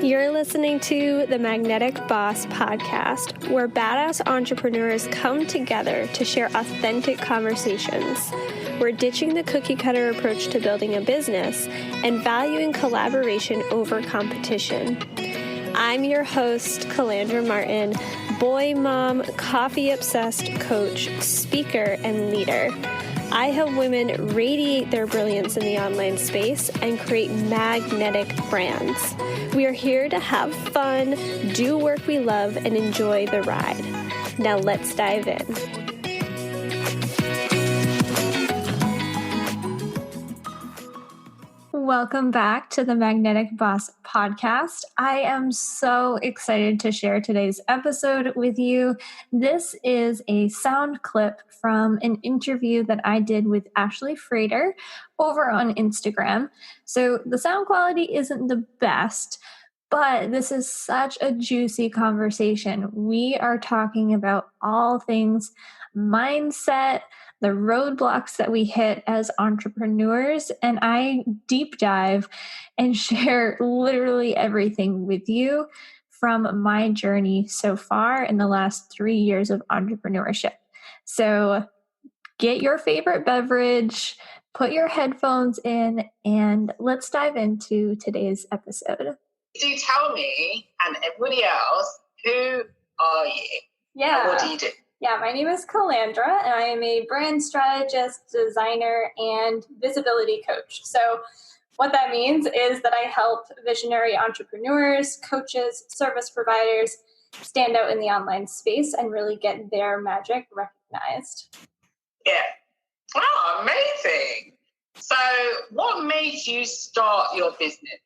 You're listening to the Magnetic Boss podcast, where badass entrepreneurs come together to share authentic conversations. We're ditching the cookie-cutter approach to building a business and valuing collaboration over competition. I'm your host, Calandra Martin, boy mom, coffee-obsessed coach, speaker, and leader. I help women radiate their brilliance in the online space and create magnetic brands. We are here to have fun, do work we love, and enjoy the ride. Now let's dive in. Welcome back to the Magnetic Boss podcast. I am so excited to share today's episode with you. This is a sound clip from an interview that I did with Ashleigh Frater over on Instagram. So the sound quality isn't the best, but this is such a juicy conversation. We are talking about all things mindset, the roadblocks that we hit as entrepreneurs, and I deep dive and share literally everything with you from my journey so far in the last 3 years of entrepreneurship. So get your favorite beverage, put your headphones in, and let's dive into today's episode. Do tell me, and everybody else, who are you? Yeah. And what do you do? Yeah, my name is Calandra, and I am a brand strategist, designer, and visibility coach. So what that means is that I help visionary entrepreneurs, coaches, service providers stand out in the online space and really get their magic recognized. Yeah. Oh, amazing. So what made you start your business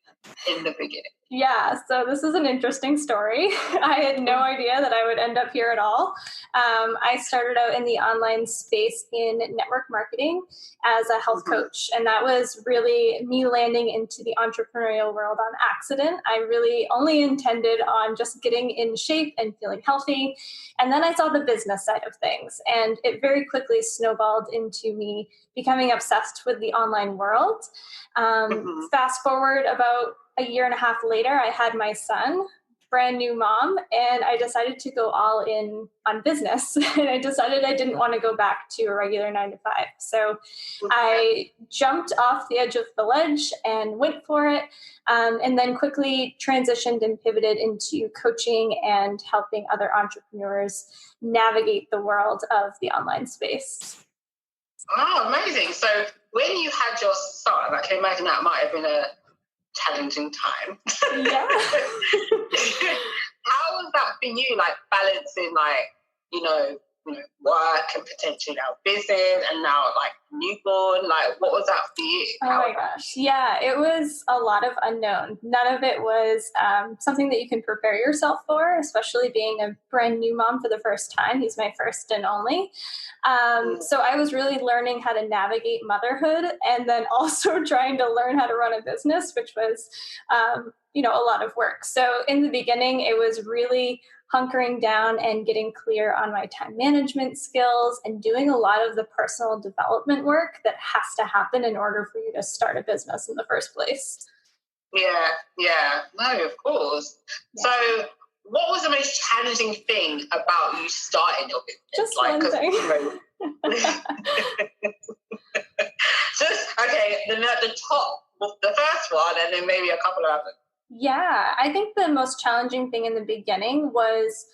in the beginning? Yeah, so this is an interesting story. I had no idea that I would end up here at all. I started out in the online space in network marketing as a health coach, and that was really me landing into the entrepreneurial world on accident. I really only intended on just getting in shape and feeling healthy, and then I saw the business side of things, and it very quickly snowballed into me becoming obsessed with the online world. Fast forward about a year and a half later, I had my son, brand new mom, and I decided to go all in on business. And I decided I didn't want to go back to a regular 9 to 5. So I jumped off the edge of the ledge and went for it, and then quickly transitioned and pivoted into coaching and helping other entrepreneurs navigate the world of the online space. Oh, amazing. So when you had your son, I can imagine that might have been a challenging time. Yeah. How was that for you, like balancing work and potentially now business and now like newborn? Like what was that for you? Oh my gosh. Yeah, it was a lot of unknown. None of it was something that you can prepare yourself for, especially being a brand new mom for the first time. He's my first and only. So I was really learning how to navigate motherhood and then also trying to learn how to run a business, which was, a lot of work. So in the beginning, it was really hunkering down and getting clear on my time management skills and doing a lot of the personal development work that has to happen in order for you to start a business in the first place. Yeah. No, of course. Yeah. So what was the most challenging thing about you starting your business? Just one thing. The top, the first one, and then maybe a couple of others. Yeah, I think the most challenging thing in the beginning was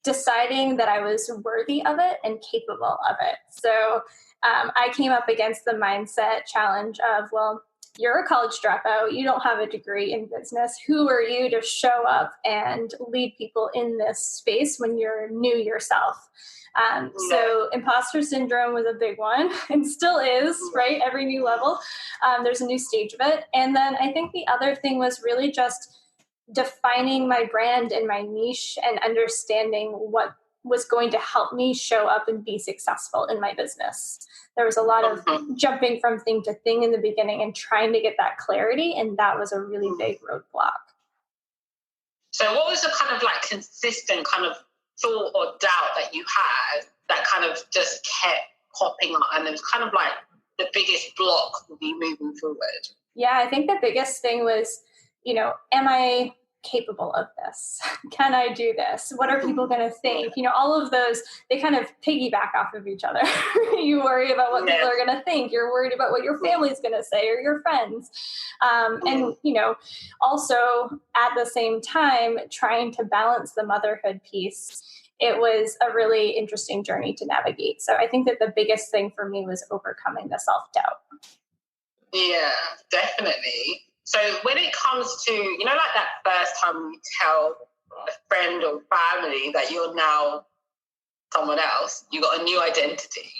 deciding that I was worthy of it and capable of it. So I came up against the mindset challenge of, well, you're a college dropout, you don't have a degree in business. Who are you to show up and lead people in this space when you're new yourself? So imposter syndrome was a big one and still is, right? Every new level, there's a new stage of it. And then I think the other thing was really just defining my brand and my niche and understanding what was going to help me show up and be successful in my business. There was a lot of jumping from thing to thing in the beginning and trying to get that clarity. And that was a really big roadblock. So what was the kind of like consistent kind of thought or doubt that you had that kind of just kept popping up and it was kind of like the biggest block for you moving forward? Yeah, I think the biggest thing was, am I capable of this? Can I do this? What are people going to think? All of those, they kind of piggyback off of each other. You worry about what people are going to think. You're worried about what your family's going to say or your friends. And also at the same time, trying to balance the motherhood piece. It was a really interesting journey to navigate. So I think that the biggest thing for me was overcoming the self-doubt. Yeah, definitely. So when it comes to, like that first time you tell a friend or family that you're now someone else, you got a new identity,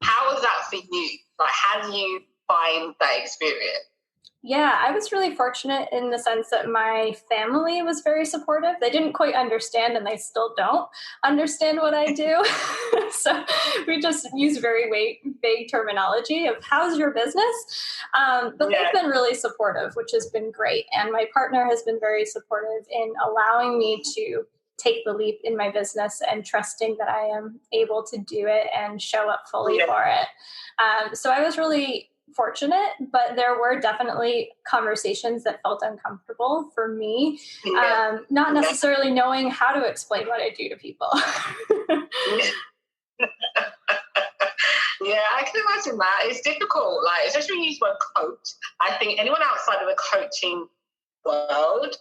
how was that for you? Like, how do you find that experience? Yeah, I was really fortunate in the sense that my family was very supportive. They didn't quite understand, and they still don't understand what I do. So we just use very vague terminology of how's your business? But they've been really supportive, which has been great. And my partner has been very supportive in allowing me to take the leap in my business and trusting that I am able to do it and show up fully for it. So I was really fortunate, but there were definitely conversations that felt uncomfortable for me, not necessarily knowing how to explain what I do to people. Yeah, I can imagine that. It's difficult, like, especially when you use the word coach. I think anyone outside of the coaching world,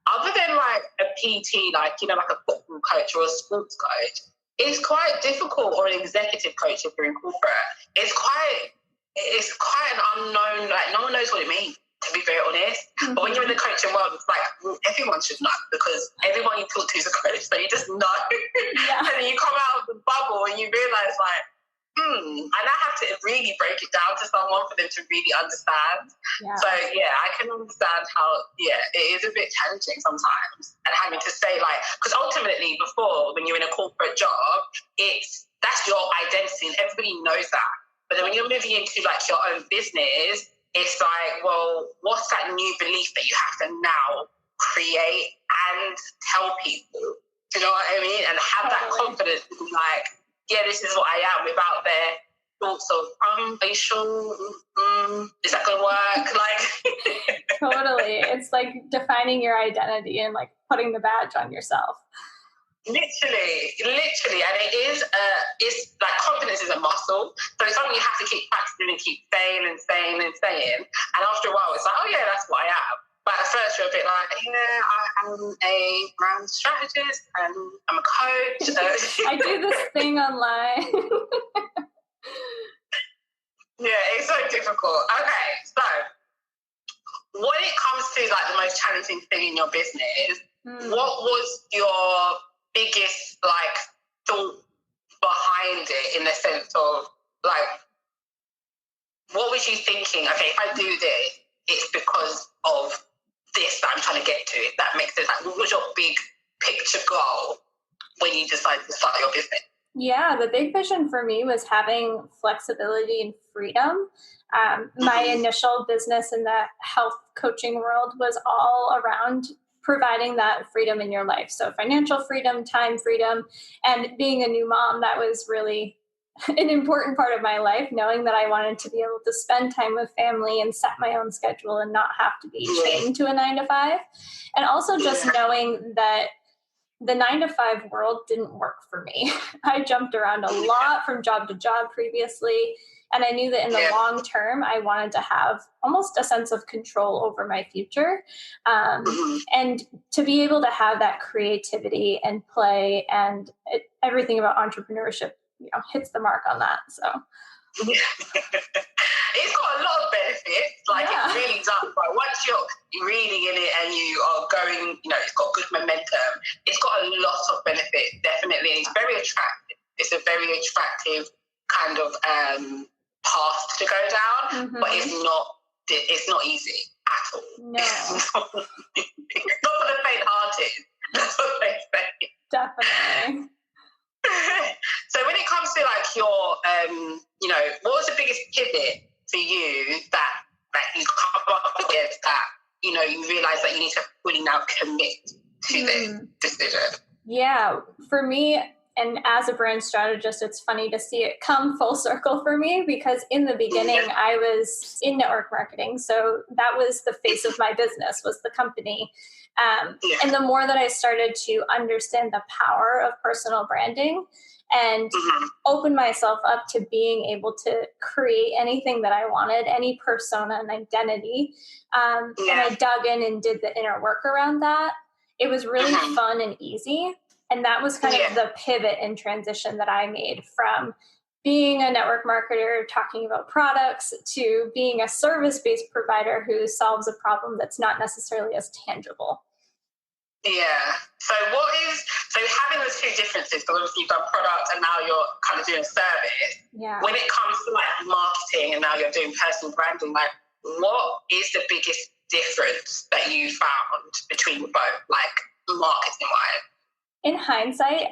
other than like a PT, like, like a football coach or a sports coach, it's quite difficult, or an executive coach if you're in corporate. It's quite an unknown, like, no one knows what it means, to be very honest. Mm-hmm. But when you're in the coaching world, it's like, everyone should know, because everyone you talk to is a coach, so you just know. And then you come out of the bubble and you realise, like, and I have to really break it down to someone for them to really understand. So I can understand how it is a bit challenging sometimes, and having to say, like, because ultimately before, when you're in a corporate job, that's your identity and everybody knows that. But then when you're moving into like your own business, it's like, well, what's that new belief that you have to now create and tell people? Do you know what I mean? And have that confidence to be like, yeah, this is what I am, without their thoughts of, are you sure? Is that going to work? Like, totally. It's like defining your identity and like putting the badge on yourself. Literally, and it's like, confidence is a muscle, so it's something you have to keep practicing and keep saying. And after a while, it's like, oh yeah, that's what I am. But at first, you're a bit like, I am a brand strategist and I'm a coach. I do this thing online. Yeah, it's so difficult. Okay, so when it comes to like the most challenging thing in your business, what was your biggest like thought behind it, in the sense of like, what was you thinking? Okay, if I do this, it's because of this that I'm trying to get to. If that makes sense. Like, what was your big picture goal when you decided to start your business? Yeah, the big vision for me was having flexibility and freedom. My initial business in the health coaching world was all around providing that freedom in your life. So financial freedom, time freedom, and being a new mom, that was really an important part of my life, knowing that I wanted to be able to spend time with family and set my own schedule and not have to be chained to a 9-to-5. And also just knowing that the 9-to-5 world didn't work for me. I jumped around a lot from job to job previously. And I knew that in the long term, I wanted to have almost a sense of control over my future. And to be able to have that creativity and play and everything about entrepreneurship, hits the mark on that. So it's got a lot of benefits. Like, it really does. But once you're reading in it and you are going, it's got good momentum. It's got a lot of benefits, definitely. It's very attractive. It's a very attractive kind of path to go down, but it's not easy at all. No. It's not for the faint-hearted. That's what they say. Definitely. So when it comes to like your, what was the biggest pivot for you that you come up with, that, you realize that you need to fully now commit to this decision? Yeah, for me, And as a brand strategist, it's funny to see it come full circle for me, because in the beginning, I was in network marketing. So that was the face of my business, was the company. And the more that I started to understand the power of personal branding and open myself up to being able to create anything that I wanted, any persona and identity, and I dug in and did the inner work around that, it was really fun and easy. And that was kind of the pivot and transition that I made from being a network marketer talking about products to being a service-based provider who solves a problem that's not necessarily as tangible. Yeah. So having those two differences, because obviously you've done product and now you're kind of doing service. Yeah. When it comes to like marketing and now you're doing personal branding, like what is the biggest difference that you found between both, like marketing-wise? In hindsight,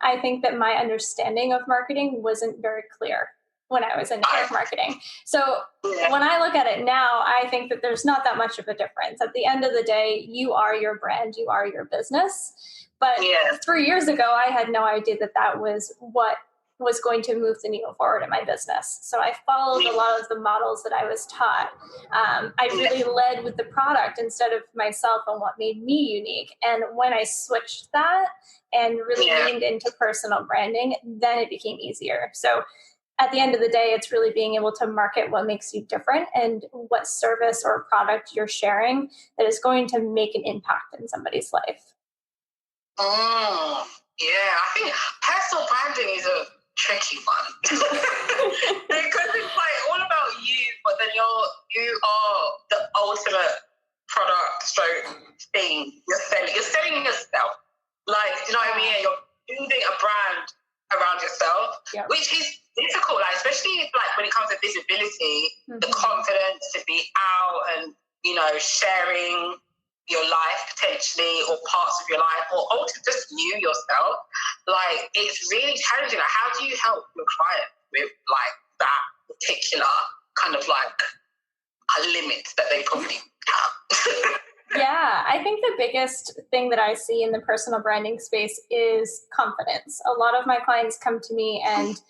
I think that my understanding of marketing wasn't very clear when I was in network marketing. So when I look at it now, I think that there's not that much of a difference. At the end of the day, you are your brand, you are your business. But 3 years ago, I had no idea that that was what was going to move the needle forward in my business. So I followed a lot of the models that I was taught. I really led with the product instead of myself and what made me unique. And when I switched that and really leaned into personal branding, then it became easier. So at the end of the day, it's really being able to market what makes you different and what service or product you're sharing that is going to make an impact in somebody's life. Oh, yeah. I think personal branding is a tricky one because it's like all about you, but then you are the ultimate product stroke thing. You're selling yourself. Like, you know what I mean? You're building a brand around yourself, which is difficult, like especially like when it comes to visibility, the confidence to be out and, you know, sharing your life potentially or parts of your life or also just you yourself. Like it's really challenging. Like, how do you help your client with like that particular kind of like a limit that they probably have? Yeah, I think the biggest thing that I see in the personal branding space is confidence. A lot of my clients come to me and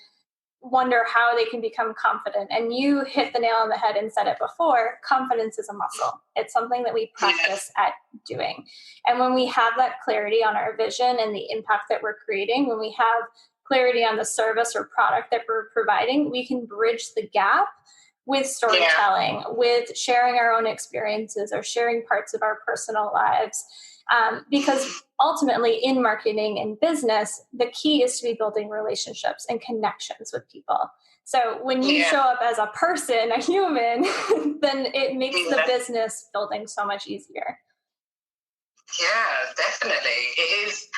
wonder how they can become confident. And you hit the nail on the head and said it before, confidence is a muscle. It's something that we practice at doing. And when we have that clarity on our vision and the impact that we're creating, when we have clarity on the service or product that we're providing, we can bridge the gap with storytelling, with sharing our own experiences or sharing parts of our personal lives. Because ultimately in marketing and business, the key is to be building relationships and connections with people. So when you show up as a person, a human, then it makes the business building so much easier. Yeah, definitely. It is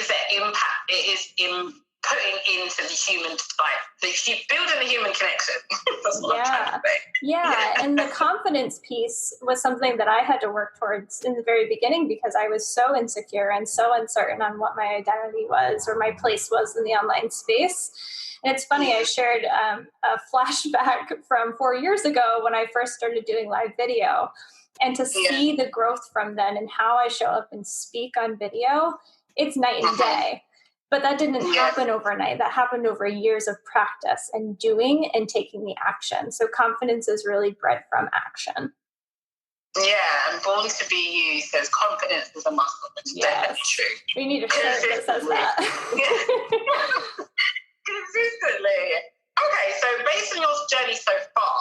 the impact. It is putting into the human, like building the human connection. That's what I'm trying to say. Yeah, and the confidence piece was something that I had to work towards in the very beginning because I was so insecure and so uncertain on what my identity was or my place was in the online space. And it's funny, I shared a flashback from 4 years ago when I first started doing live video. And to see the growth from then and how I show up and speak on video, it's night and day. But that didn't happen overnight. That happened over years of practice and doing and taking the action. So confidence is really bred from action. Yeah, and born to be you says confidence is a muscle. It's definitely true. We need a shirt that says that. Consistently. Okay, so based on your journey so far,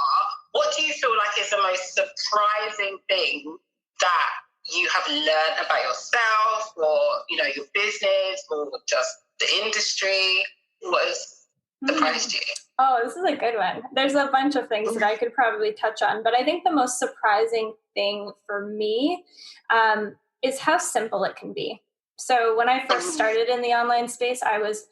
what do you feel like is the most surprising thing that you have learned about yourself or, you know, your business or just the industry? What has surprised you? Oh, this is a good one. There's a bunch of things that I could probably touch on, but I think the most surprising thing for me is how simple it can be. So when I first started in the online space, I was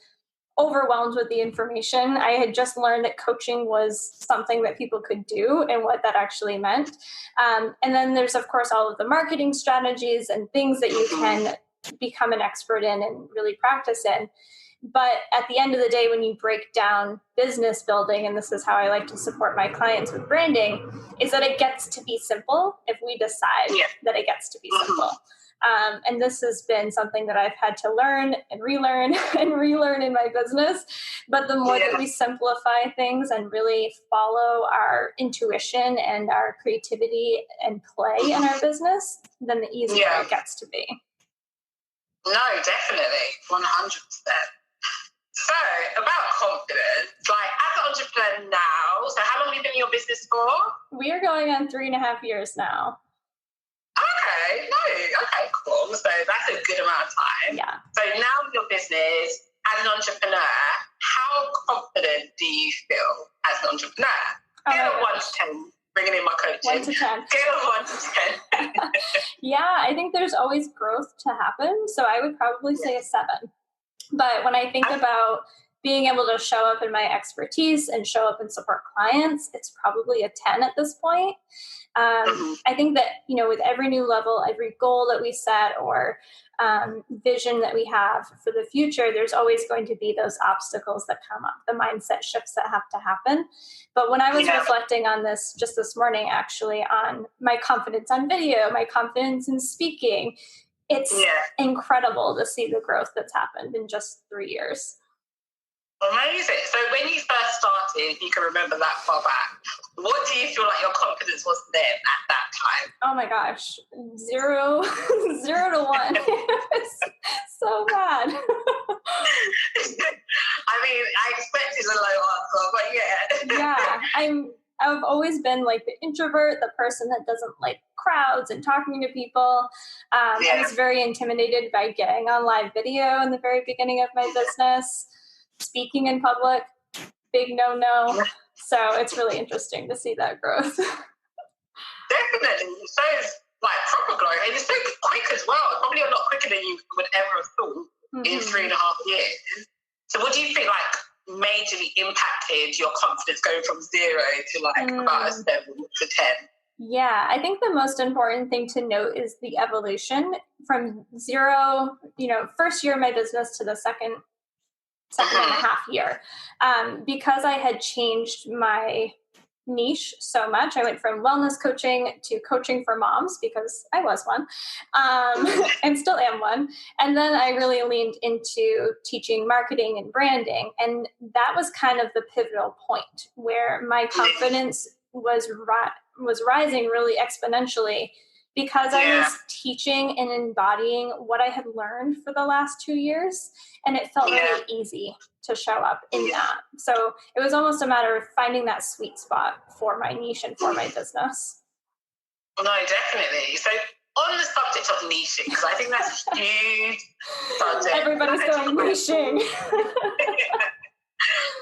overwhelmed with the information. I had just learned that coaching was something that people could do and what that actually meant. And then there's, of course, all of the marketing strategies and things that you can become an expert in and really practice in. But at the end of the day, when you break down business building, and this is how I like to support my clients with branding, is that it gets to be simple if we decide that it gets to be simple. And this has been something that I've had to learn and relearn and relearn in my business. But the more that we simplify things and really follow our intuition and our creativity and play in our business, then the easier it gets to be. No, definitely, 100%. So, about confidence, like as an entrepreneur now, so how long have you been in your business for? We are going on 3.5 years now. Okay, cool. So that's a good amount of time. Yeah. So now with your business, as an entrepreneur, how confident do you feel as an entrepreneur? Scale of 1 to 10, bringing in my coaching. 1 to 10. Scale of 1 to 10. Yeah, I think there's always growth to happen. So I would probably say a 7. But when I think about being able to show up in my expertise and show up and support clients, it's probably a 10 at this point. I think that, with every new level, every goal that we set or vision that we have for the future, there's always going to be those obstacles that come up, the mindset shifts that have to happen. But when I was reflecting on this just this morning, actually, on my confidence on video, my confidence in speaking, it's incredible to see the growth that's happened in just 3 years. Amazing. So when you first started, if you can remember that far back, what do you feel like your confidence was then at that time? Oh my gosh, 0 to 1. It's so bad. I mean, I expected a low answer, but Yeah, I've always been like the introvert, the person that doesn't like crowds and talking to people. I was very intimidated by getting on live video in the very beginning of my business. Speaking in public, big no. So it's really interesting to see that growth. Definitely. So it's like proper growth. And it's so quick as well. Probably a lot quicker than you would ever have thought in 3.5 years. So what do you think majorly impacted your confidence going from 0 to about a 7 to 10? Yeah, I think the most important thing to note is the evolution from 0, first year of my business to the second and a half year. Because I had changed my niche so much, I went from wellness coaching to coaching for moms because I was one, and still am one. And then I really leaned into teaching marketing and branding. And that was kind of the pivotal point where my confidence was rising really exponentially because I was teaching and embodying what I had learned for the last 2 years. And it felt really easy to show up in that. So it was almost a matter of finding that sweet spot for my niche and for my business. No, definitely. So on the subject of niching, because I think that's a huge subject. Everybody's going niching.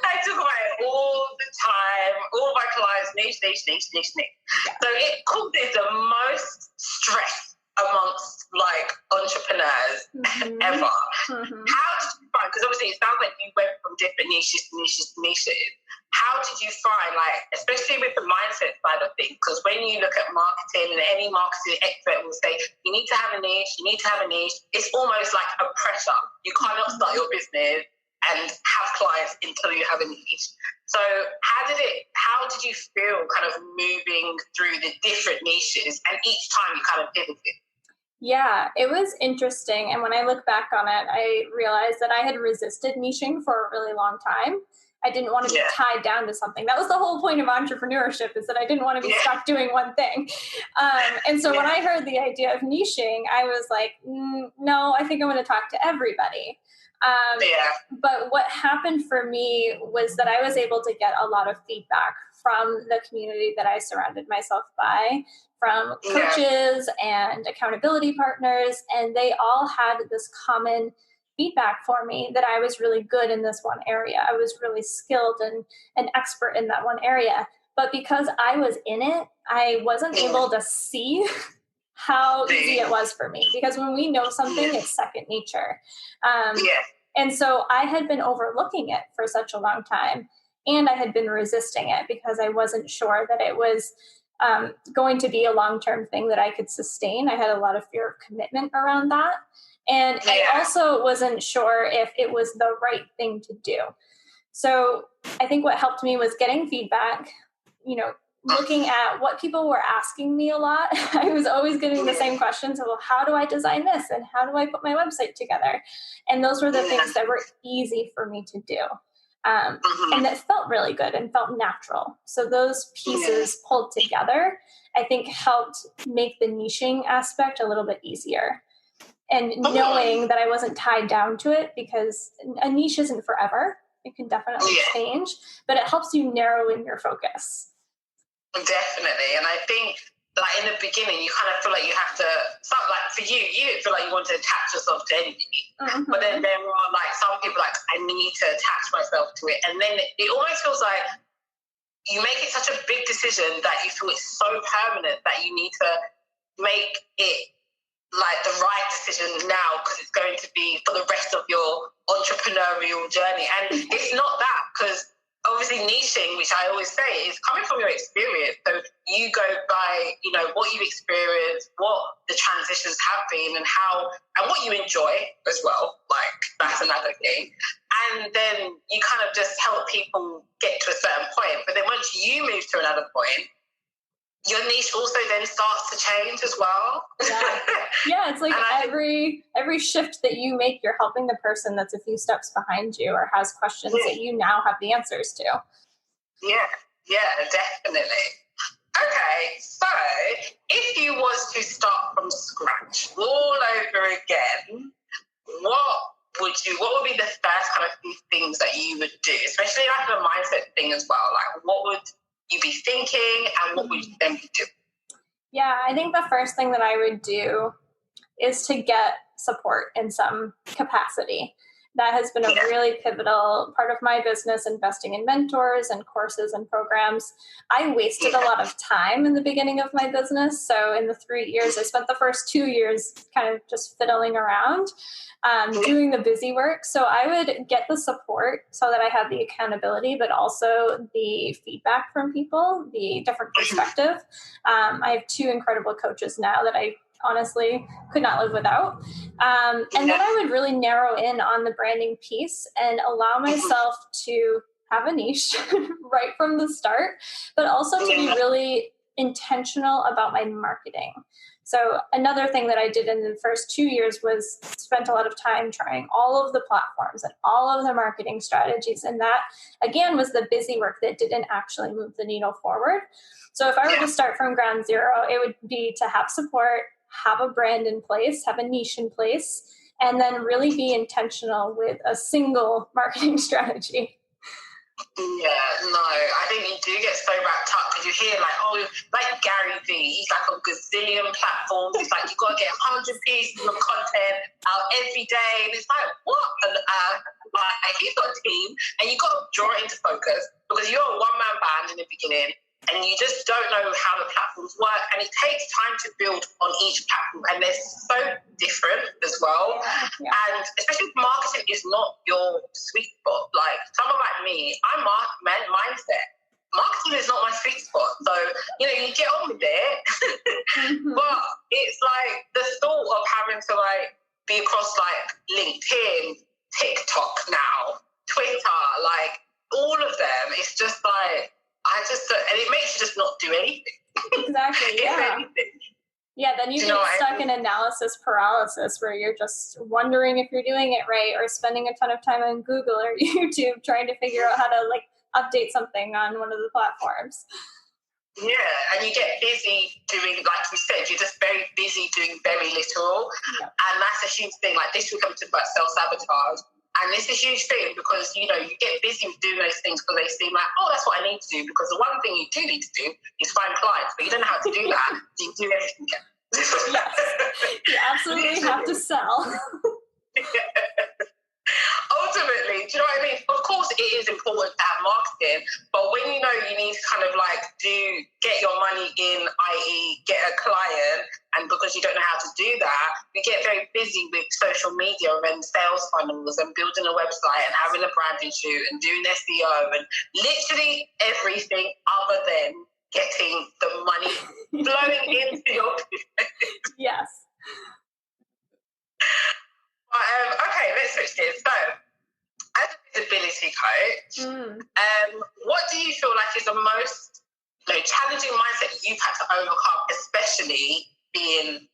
I talk about it all the time. All my clients, niche. Yeah. So it causes the most stress amongst entrepreneurs ever. How did you find, because obviously it sounds like you went from different niches to niches. How did you find, especially with the mindset side of things, because when you look at marketing and any marketing expert will say, you need to have a niche, it's almost like a pressure. You cannot start your business and have clients until you have a niche. So how did you feel kind of moving through the different niches and each time you kind of pivoted? Yeah, it was interesting. And when I look back on it, I realized that I had resisted niching for a really long time. I didn't want to be tied down to something. That was the whole point of entrepreneurship, is that I didn't want to be stuck doing one thing. And so when I heard the idea of niching, I was like, no, I think I'm going to talk to everybody. But what happened for me was that I was able to get a lot of feedback from the community that I surrounded myself by, from coaches and accountability partners, and they all had this common feedback for me that I was really good in this one area. I was really skilled and an expert in that one area. But because I was in it, I wasn't able to see how easy it was for me, because when we know something, it's second nature. And so I had been overlooking it for such a long time, and I had been resisting it because I wasn't sure that it was going to be a long-term thing that I could sustain. I had a lot of fear of commitment around that. And I also wasn't sure if it was the right thing to do. So I think what helped me was getting feedback, looking at what people were asking me a lot. I was always getting the same questions of, well, how do I design this? And how do I put my website together? And those were the things that were easy for me to do. And that felt really good and felt natural. So those pieces pulled together, I think, helped make the niching aspect a little bit easier. And knowing that I wasn't tied down to it, because a niche isn't forever. It can definitely change, but it helps you narrow in your focus. Definitely. And I think, like, in the beginning, you kind of feel like you have to start, like, for you didn't feel like you wanted to attach yourself to anything. But then there are, like, some people, like, I need to attach myself to it. And then it almost feels like you make it such a big decision that you feel it's so permanent that you need to make it, like, the right decision now, because it's going to be for the rest of your entrepreneurial journey. And it's not that, because obviously niching, which I always say, is coming from your experience. So you go by, you know, what you've experienced, what the transitions have been, and what you enjoy as well. Like, that's another thing. And then you kind of just help people get to a certain point. But then once you move to another point, your niche also then starts to change as well. Yeah, it's like every shift that you make, you're helping the person that's a few steps behind you or has questions that you now have the answers to. Yeah, definitely. Okay, so if you was to start from scratch all over again, what would be the first kind of few things that you would do, especially like the mindset thing as well? Like, what would you be thinking, and what would you then be doing? Yeah, I think the first thing that I would do is to get support in some capacity. That has been a really pivotal part of my business, investing in mentors and courses and programs. I wasted a lot of time in the beginning of my business. So in the 3 years, I spent the first 2 years kind of just fiddling around, doing the busy work. So I would get the support so that I had the accountability, but also the feedback from people, the different perspective. I have 2 incredible coaches now that I honestly could not live without. And then I would really narrow in on the branding piece and allow myself to have a niche right from the start, but also to be really intentional about my marketing. So another thing that I did in the first 2 years was spent a lot of time trying all of the platforms and all of the marketing strategies. And that, again, was the busy work that didn't actually move the needle forward. So if I were to start from ground zero, it would be to have support, have a brand in place, have a niche in place, and then really be intentional with a single marketing strategy. Yeah, no, I think you do get so wrapped up because you hear like Gary Vee, he's like on gazillion platforms. It's like you've got to get 100 pieces of content out every day. And it's like, what on earth? Like, he's got a team and you've got to draw it into focus because you're a one-man band in the beginning. And you just don't know how the platforms work. And it takes time to build on each platform. And they're so different as well. Yeah. And especially if marketing is not your sweet spot. Like, someone like me, I'm mindset. Marketing is not my sweet spot. So, you get on with it. But it's like the thought of having to be across LinkedIn, TikTok now, Twitter, all of them. It's just and it makes you just not do anything. Exactly, yeah. Yeah, then you get stuck in analysis paralysis where you're just wondering if you're doing it right or spending a ton of time on Google or YouTube trying to figure out how to update something on one of the platforms. Yeah, and you get busy doing, like you said, you're just very busy doing very little. Yep. And that's a huge thing. Like, this week I'm talking about self-sabotage. And it's a huge thing because, you get busy doing those things because they seem like, oh, that's what I need to do. Because the one thing you do need to do is find clients, but you don't know how to do that. So you do everything. Yes. You absolutely have to sell. Ultimately, do you know what I mean? Of course, it is important to have marketing, but when you know you need to kind of get your money in, i.e., get a client, and because you don't know how to do that, you get very busy with social media and sales funnels and building a website and having a branding shoot and doing SEO and literally everything other than getting the money flowing into your business. Yes. Okay, let's switch gears. So, as a visibility coach, what do you feel like is the most challenging mindset you've had to overcome, especially being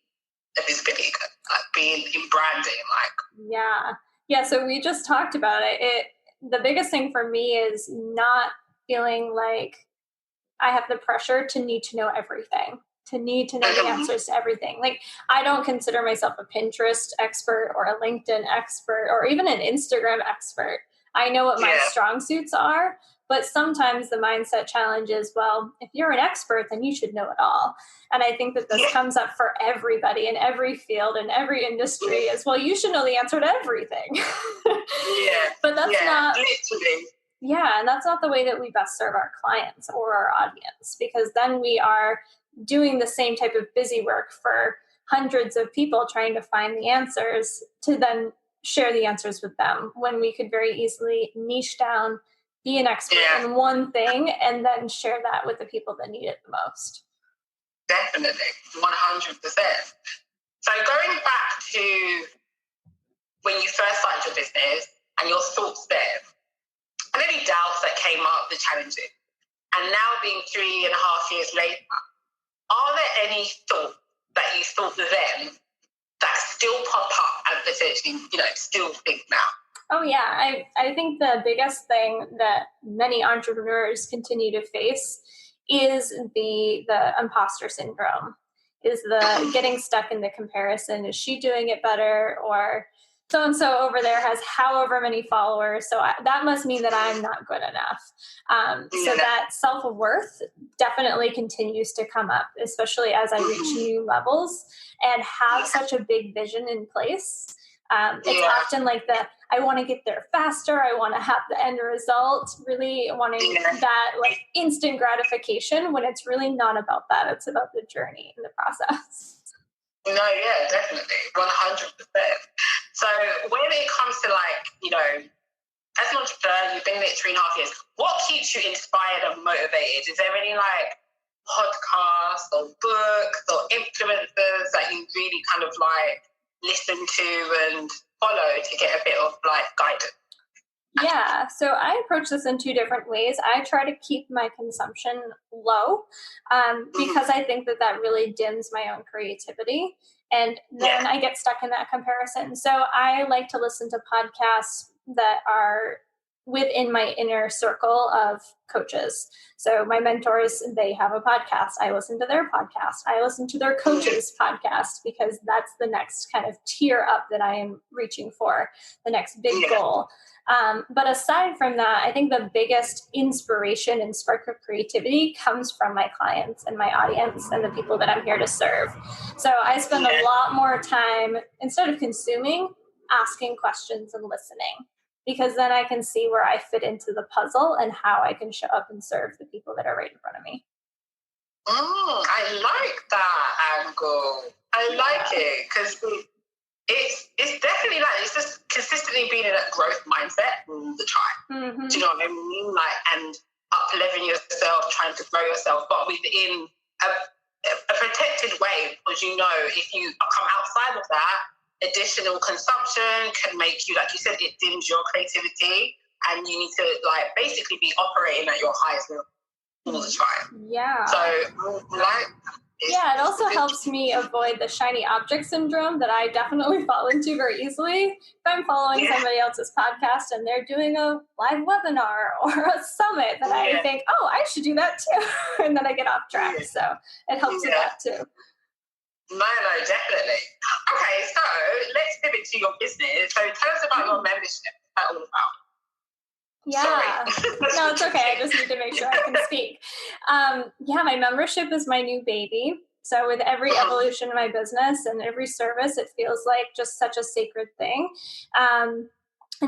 a visibility, like being in branding, like. Yeah. So we just talked about it. The biggest thing for me is not feeling like I have the pressure to need to know everything, to need to know the answers to everything. Like, I don't consider myself a Pinterest expert or a LinkedIn expert or even an Instagram expert. I know what my strong suits are, but sometimes the mindset challenge is, well, if you're an expert, then you should know it all. And I think that this comes up for everybody in every field, in every industry as well. You should know the answer to everything. But that's not... Literally. Yeah, and that's not the way that we best serve our clients or our audience, because then we are doing the same type of busy work for hundreds of people trying to find the answers to then share the answers with them, when we could very easily niche down, be an expert in one thing, and then share that with the people that need it the most. Definitely, 100%. So going back to when you first started your business and your thoughts there, and any doubts that came up, the challenges, and now being 3.5 years later, are there any thoughts that you thought then that still pop up and potentially, still think now? Oh, yeah. I think the biggest thing that many entrepreneurs continue to face is the imposter syndrome, is the getting stuck in the comparison. Is she doing it better? Or so-and-so over there has however many followers, so that must mean that I'm not good enough. So that self-worth definitely continues to come up, especially as I reach new levels and have such a big vision in place. It's often like I want to get there faster. I want to have the end result, really wanting that like instant gratification, when it's really not about that. It's about the journey and the process. No, yeah, definitely, 100%. So when it comes to as an entrepreneur, you've been in it 3.5 years, what keeps you inspired and motivated? Is there any podcasts or books or influencers that you really kind of listen to and follow to get a bit of guidance? Yeah, so I approach this in two different ways. I try to keep my consumption low because I think that really dims my own creativity. And then I get stuck in that comparison. So I like to listen to podcasts that are within my inner circle of coaches. So my mentors, they have a podcast. I listen to their podcast. I listen to their coaches' podcast, because that's the next kind of tier up that I am reaching for, the next big goal. But aside from that, I think the biggest inspiration and spark of creativity comes from my clients and my audience and the people that I'm here to serve. So I spend a lot more time, instead of consuming, asking questions and listening, because then I can see where I fit into the puzzle and how I can show up and serve the people that are right in front of me. I like that angle. I like it, because it's definitely it's just consistently being in a growth mindset all the time. Mm-hmm. Do you know what I mean? And up-leveling yourself, trying to grow yourself, but within a protected way, because if you come outside of that, additional consumption can make you, like you said, it dims your creativity, and you need to basically be operating at your highest level all the time. Yeah. So it also helps me avoid the shiny object syndrome that I definitely fall into very easily. If I'm following somebody else's podcast and they're doing a live webinar or a summit, then I think, oh, I should do that too. And then I get off track. So it helps with that too. No, definitely. Okay, so let's pivot to your business. So tell us about your membership. What's that all about? Yeah. No, it's okay. I just need to make sure I can speak. My membership is my new baby. So with every evolution of my business and every service, it feels like just such a sacred thing. And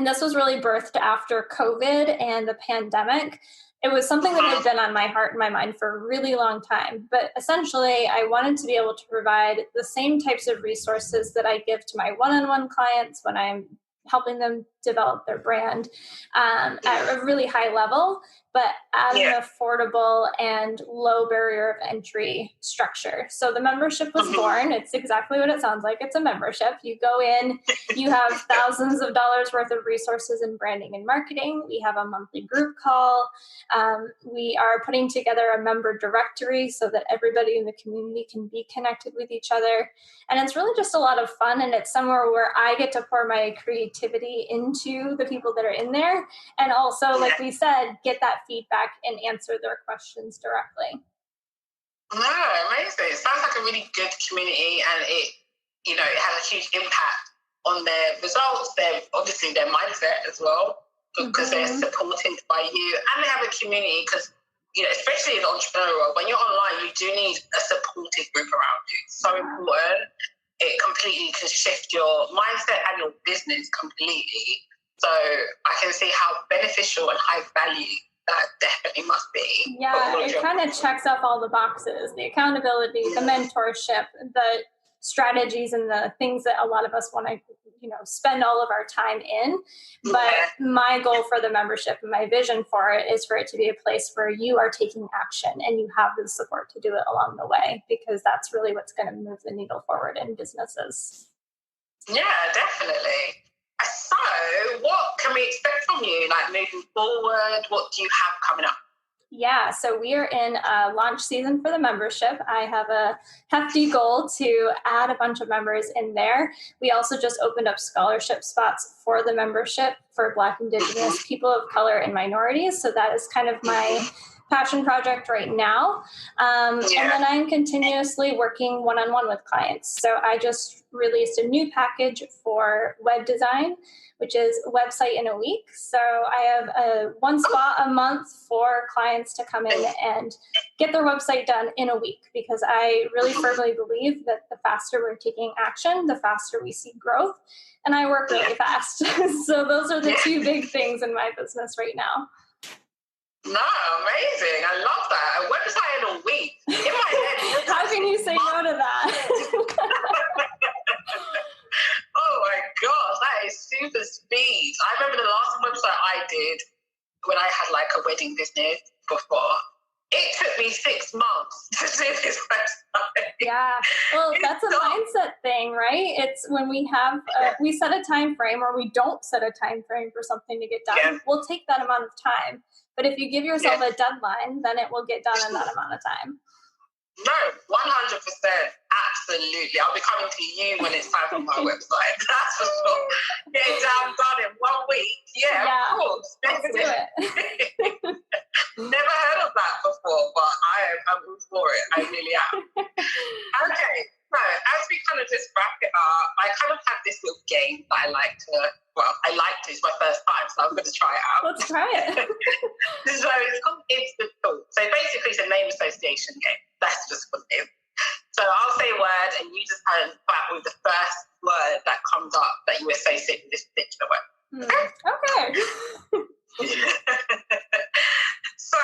this was really birthed after COVID and the pandemic. It was something that had been on my heart and my mind for a really long time. But essentially, I wanted to be able to provide the same types of resources that I give to my one-on-one clients when I'm helping them develop their brand at a really high level, but at an affordable and low barrier of entry structure. So the membership was born. It's exactly what it sounds like. It's a membership. You go in, you have thousands of dollars worth of resources in branding and marketing. We have a monthly group call. We are putting together a member directory so that everybody in the community can be connected with each other. And it's really just a lot of fun. And it's somewhere where I get to pour my creativity into the people that are in there. And also, like we said, get that feedback and answer their questions directly. No, amazing. It sounds like a really good community, and it has a huge impact on their results, obviously their mindset as well, because they're supported by you, and they have a community, because especially in the entrepreneurial world, when you're online, you do need a supportive group around you. It's so important. It completely can shift your mindset and your business completely. So I can see how beneficial and high value that definitely must be. Yeah, it kind of checks off all the boxes: the accountability, the mentorship, the strategies, and the things that a lot of us want to spend all of our time in. But my goal for the membership and my vision for it is for it to be a place where you are taking action and you have the support to do it along the way, because that's really what's going to move the needle forward in businesses. Yeah, definitely. So what can we expect from you, like moving forward? What do you have coming up? Yeah, so we are in a launch season for the membership. I have a hefty goal to add a bunch of members in there. We also just opened up scholarship spots for the membership for Black, Indigenous, people of color, and minorities. So that is kind of my passion project right now. And then I'm continuously working one-on-one with clients. So I just released a new package for web design, which is a website in a week. So I have one spot a month for clients to come in and get their website done in a week, because I really firmly believe that the faster we're taking action, the faster we see growth. And I work really fast. So those are the two big things in my business right now. No, amazing. I love that. A website in a week. In my head. How can you say no to that? Oh my gosh, that is super speed. I remember the last website I did when I had like a wedding business before. It took me 6 months to do this website. Yeah, well, that's a mindset thing, right? It's when we have, we set a time frame, or we don't set a time frame for something to get done. We'll take that amount of time. But if you give yourself a deadline, then it will get done in that amount of time. No, 100%. Absolutely. I'll be coming to you when it's time for my website. That's for sure. Get it done in 1 week. Yeah, of course. Let's do it. Never heard of that before, but I'm all for it. I really am. Okay. So as we kind of just wrap it up, I kind of have this little game that I like to, it's my first time, so I'm going to try it out. Let's try it. So it's called Instant Thought. So basically it's a name association game. That's just what it is. So I'll say a word and you just kind of back with the first word that comes up that you associate with this particular word. Okay. So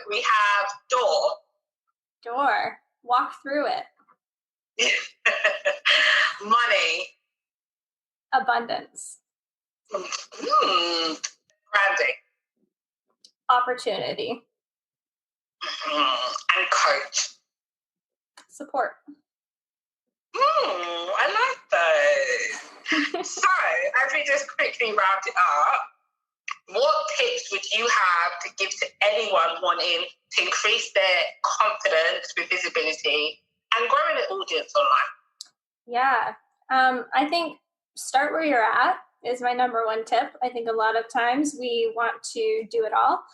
we have door. Door. Walk through it. Money. Abundance. Branding. Opportunity. And coach. Support. I like those. So, as we just quickly round it up, what tips would you have to give to anyone wanting to increase their confidence with visibility and growing an audience online? Yeah, I think start where you're at is my number one tip. I think a lot of times we want to do it all.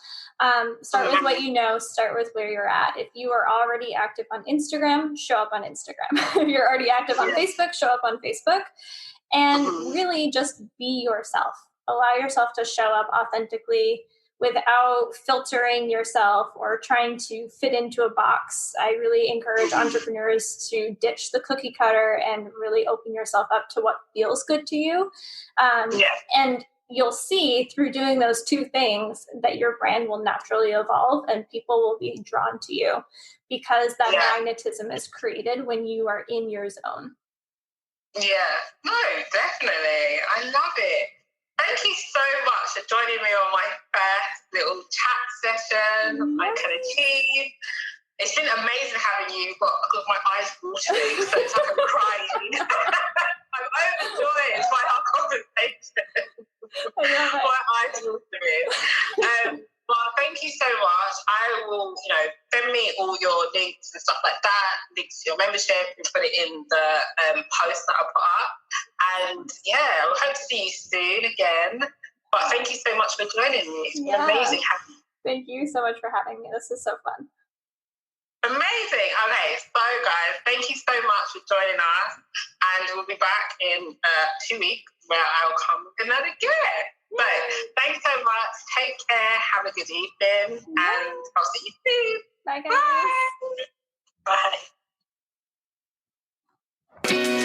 Start with what you know, start with where you're at. If you are already active on Instagram, show up on Instagram. If you're already active on Facebook, show up on Facebook. And really just be yourself. Allow yourself to show up authentically without filtering yourself or trying to fit into a box. I really encourage entrepreneurs to ditch the cookie cutter and really open yourself up to what feels good to you. And you'll see through doing those two things that your brand will naturally evolve and people will be drawn to you, because that magnetism is created when you are in your zone. Yeah, no, definitely. I love it. Thank you so much for joining me on my first little chat session. I can achieve. It's been amazing having you, but I've got my eyes watering, so it's like I'm crying. I'm overjoyed by our conversation. My eyes watering. But thank you so much. I will, send me all your links and stuff like that, links to your membership, and put it in the post that I'll put up. And yeah, I hope to see you soon again. But thank you so much for joining me. It's been amazing having you. Thank you so much for having me. This is so fun. Amazing. Okay, so guys, thank you so much for joining us. And we'll be back in 2 weeks where I'll come with another guest. So thanks so much. Take care. Have a good evening. And I'll see you soon. Bye, guys. Bye. Bye.